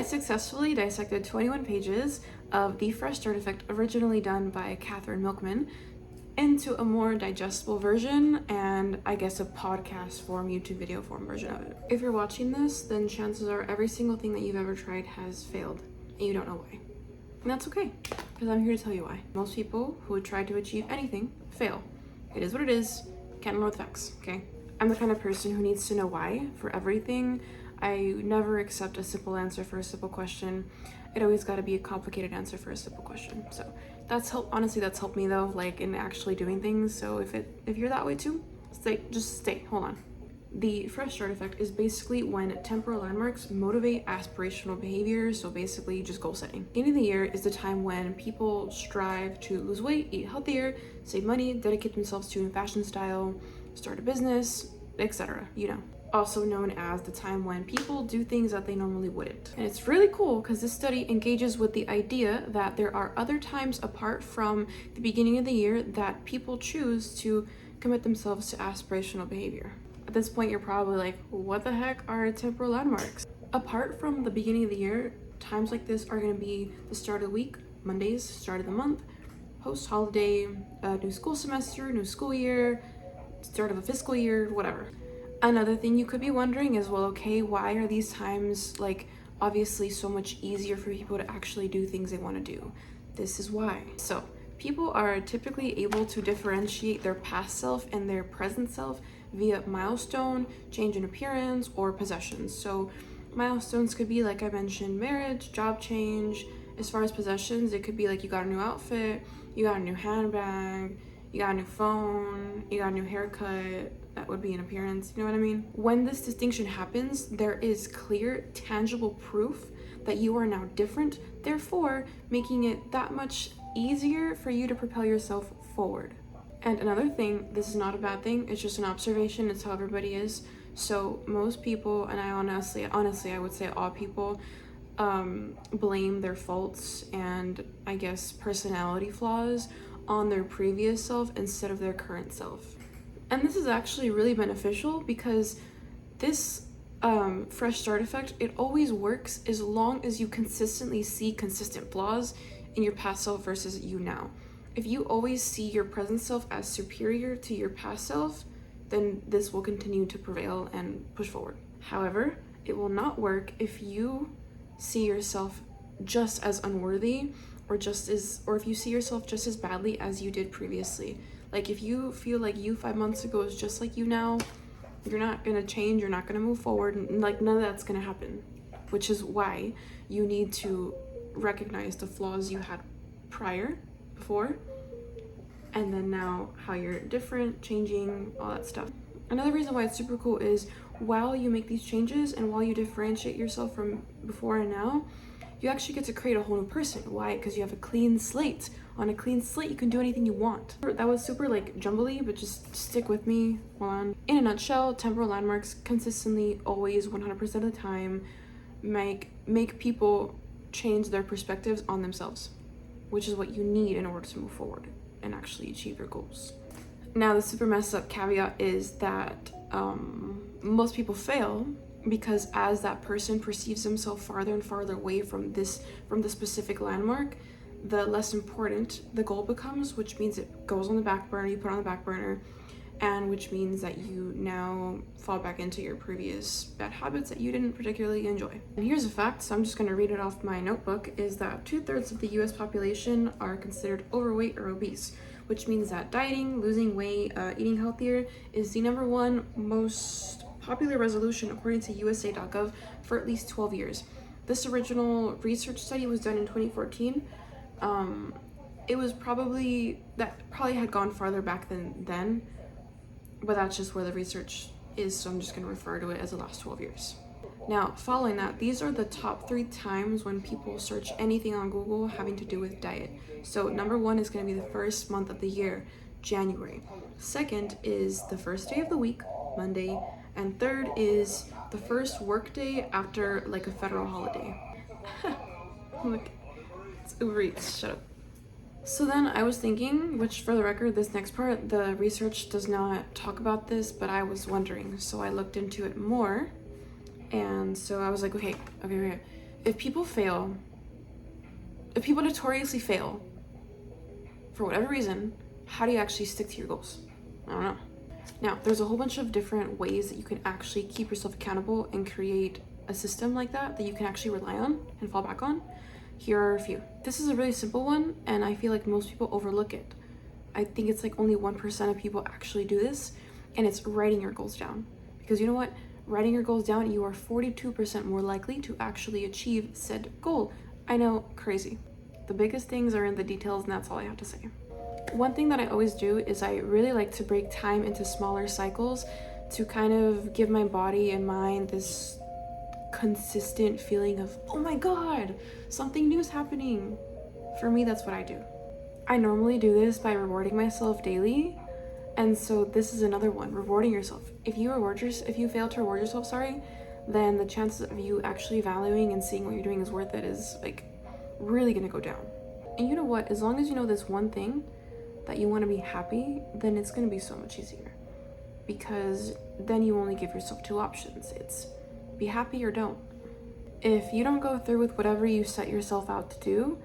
successfully dissected 21 pages of the Fresh Start Effect, originally done by Katherine Milkman, into a more digestible version and I guess a podcast form, YouTube video form version of it. If you're watching this, then chances are every single thing that you've ever tried has failed and you don't know why. And that's okay, because I'm here to tell you why. Most people who try to achieve anything fail. It is what it is. Can't ignore the facts, okay? I'm the kind of person who needs to know why for everything. I never accept a simple answer for a simple question. It always got to be a complicated answer for a simple question. So that's helped me though, like in actually doing things. So if you're that way too, just stay, hold on. The Fresh Start Effect is basically when temporal landmarks motivate aspirational behavior, so basically just goal setting. Beginning of the year is the time when people strive to lose weight, eat healthier, save money, dedicate themselves to a fashion style, start a business, etc. You know. Also known as the time when people do things that they normally wouldn't. And it's really cool because this study engages with the idea that there are other times apart from the beginning of the year that people choose to commit themselves to aspirational behavior. At this point, you're probably like, what the heck are temporal landmarks? Apart from the beginning of the year, times like this are going to be the start of the week, Mondays, start of the month, post-holiday, new school semester, new school year, start of a fiscal year, whatever. Another thing you could be wondering is, well, okay, why are these times like obviously so much easier for people to actually do things they want to do? This is why. So people are typically able to differentiate their past self and their present self via milestone, change in appearance, or possessions. So milestones could be, like I mentioned, marriage, job change. As far as possessions, it could be like you got a new outfit, you got a new handbag, you got a new phone, you got a new haircut. That would be an appearance, you know what I mean? When this distinction happens, there is clear, tangible proof that you are now different, therefore making it that much easier for you to propel yourself forward. And another thing, this is not a bad thing, it's just an observation, it's how everybody is. So most people, and I honestly, I would say all people, blame their faults and I guess personality flaws on their previous self instead of their current self. And this is actually really beneficial because this Fresh Start Effect, it always works as long as you consistently see consistent flaws in your past self versus you now. If you always see your present self as superior to your past self, then this will continue to prevail and push forward. However, it will not work if you see yourself just as unworthy or if you see yourself just as badly as you did previously. Like if you feel like you 5 months ago is just like you now, you're not gonna change, you're not gonna move forward, and like none of that's gonna happen. Which is why you need to recognize the flaws you had before, and then now how you're different, changing, all that stuff. Another reason why it's super cool is while you make these changes and while you differentiate yourself from before and now, you actually get to create a whole new person. Why? Because you have a clean slate. On a clean slate, you can do anything you want. That was super like jumbly, but just stick with me. Hold on. In a nutshell, temporal landmarks consistently, always, 100% of the time, make people change their perspectives on themselves, which is what you need in order to move forward and actually achieve your goals. Now, the super messed up caveat is that most people fail because as that person perceives himself farther and farther away from the specific landmark, the less important the goal becomes, which means it goes on the back burner, you put it on the back burner, and which means that you now fall back into your previous bad habits that you didn't particularly enjoy. And here's a fact, so I'm just going to read it off my notebook, is that 2/3 of the US population are considered overweight or obese, which means that dieting, losing weight, eating healthier is the #1 most popular resolution according to USA.gov for at least 12 years. This original research study was done in 2014. It was probably had gone farther back than then, but that's just where the research is, so I'm just going to refer to it as the last 12 years. Now, following that, these are the top 3 times when people search anything on Google having to do with diet. So #1 is going to be the first month of the year, January. Second is the first day of the week, Monday. And third is the first work day after like a federal holiday. Look, it's Uber Eats, shut up. So then I was thinking, which for the record, this next part, the research does not talk about this, but I was wondering. So I looked into it more. And so I was like, okay. if people notoriously fail for whatever reason, how do you actually stick to your goals? I don't know. Now, there's a whole bunch of different ways that you can actually keep yourself accountable and create a system like that you can actually rely on and fall back on. Here are a few. This is a really simple one, and I feel like most people overlook it. I think it's like only 1% of people actually do this, and it's writing your goals down. Because you know what? Writing your goals down, you are 42% more likely to actually achieve said goal. I know, crazy. The biggest things are in the details, and that's all I have to say. One thing that I always do is I really like to break time into smaller cycles to kind of give my body and mind this consistent feeling of, oh my god, something new is happening. For me, that's what I do. I normally do this by rewarding myself daily, and so this is another one, rewarding yourself. If you fail to reward yourself, then the chances of you actually valuing and seeing what you're doing is worth it is like really gonna go down. And you know what? As long as you know this one thing that you want to be happy, then it's gonna be so much easier, because then you only give yourself two options. It's be happy or don't. If you don't go through with whatever you set yourself out to do,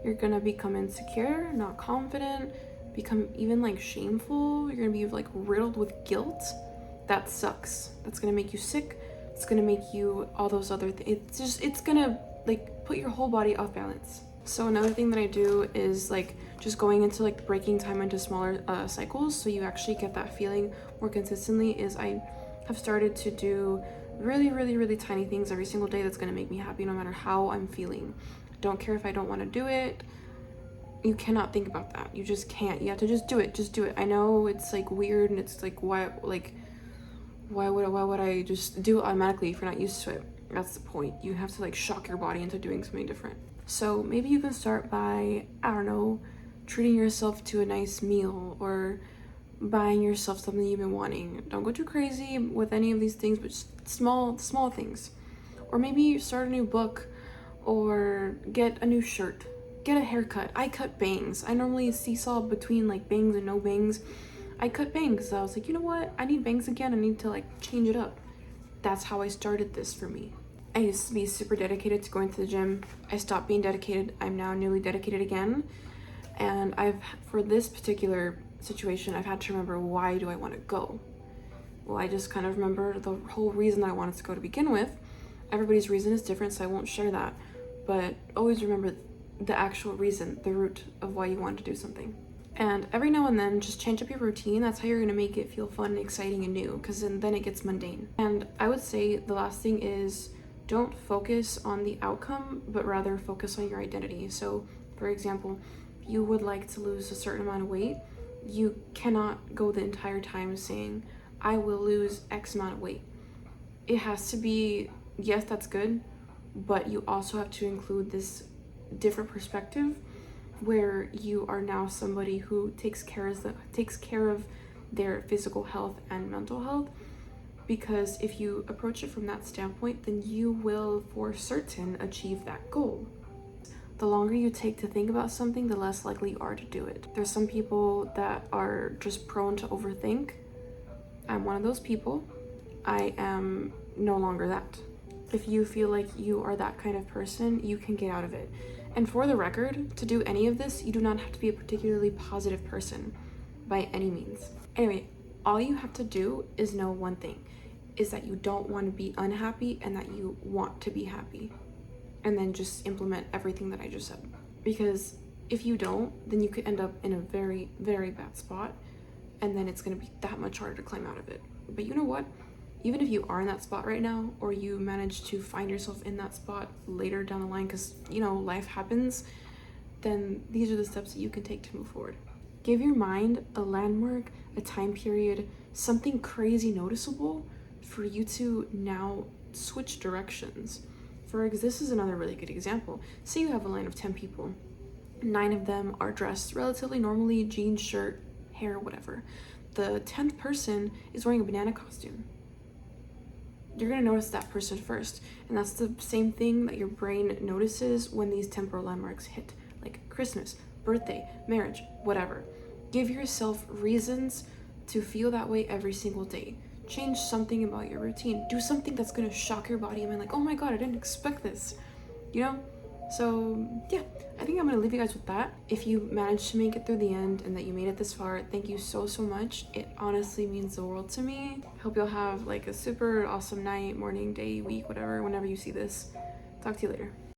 you're gonna become insecure, not confident, become even like shameful. You're gonna be like riddled with guilt. That sucks. That's gonna make you sick. It's gonna make you all those other things. It's gonna like put your whole body off balance. So another thing that I do is like just going into like breaking time into smaller cycles, so you actually get that feeling more consistently, is I have started to do really tiny things every single day that's going to make me happy no matter how I'm feeling. Don't care if I don't want to do it. You cannot think about that. You just can't. You have to just do it. I know it's like weird, and it's like why would I just do it automatically if you're not used to it? That's the point. You have to like shock your body into doing something different. So maybe you can start by, I don't know, treating yourself to a nice meal or buying yourself something you've been wanting. Don't go too crazy with any of these things, but just small things. Or maybe start a new book, or get a new shirt, get a haircut. I cut bangs. I normally seesaw between like bangs and no bangs. I cut bangs, so I was like, you know what? I need bangs again. I need to like change it up. That's how I started this for me. I used to be super dedicated to going to the gym. I stopped being dedicated. I'm now newly dedicated again. And for this particular situation, I've had to remember, why do I want to go? Well, I just kind of remember the whole reason I wanted to go to begin with. Everybody's reason is different, so I won't share that. But always remember the actual reason, the root of why you want to do something. And every now and then, just change up your routine. That's how you're going to make it feel fun and exciting and new, because then it gets mundane. And I would say the last thing is, don't focus on the outcome, but rather focus on your identity. So, for example, you would like to lose a certain amount of weight. You cannot go the entire time saying, I will lose X amount of weight. It has to be, yes, that's good, but you also have to include this different perspective where you are now somebody who takes care of their physical health and mental health. Because if you approach it from that standpoint, then you will for certain achieve that goal. The longer you take to think about something, the less likely you are to do it. There's some people that are just prone to overthink. I'm one of those people. I am no longer that. If you feel like you are that kind of person, you can get out of it. And for the record, to do any of this, you do not have to be a particularly positive person by any means. Anyway, all you have to do is know one thing, is that you don't want to be unhappy and that you want to be happy. And then just implement everything that I just said. Because if you don't, then you could end up in a very, very bad spot, and then it's going to be that much harder to climb out of it. But you know what? Even if you are in that spot right now, or you manage to find yourself in that spot later down the line, because, you know, life happens, then these are the steps that you can take to move forward. Give your mind a landmark, a time period, something crazy noticeable for you to now switch directions. This is another really good example. Say you have a line of 10 people. 9 of them are dressed relatively normally, jeans, shirt, hair, whatever. The 10th person is wearing a banana costume. You're gonna notice that person first. And that's the same thing that your brain notices when these temporal landmarks hit, like Christmas, birthday, marriage, whatever. Give yourself reasons to feel that way every single day. Change something about your routine. Do something that's gonna shock your body and be like, oh my god, I didn't expect this. you know? So yeah, I think I'm gonna leave you guys with that. If you managed to make it through the end and that you made it this far, thank you so much. It honestly means the world to me. Hope you'll have like a super awesome night, morning, day, week, whatever, whenever you see this. Talk to you later.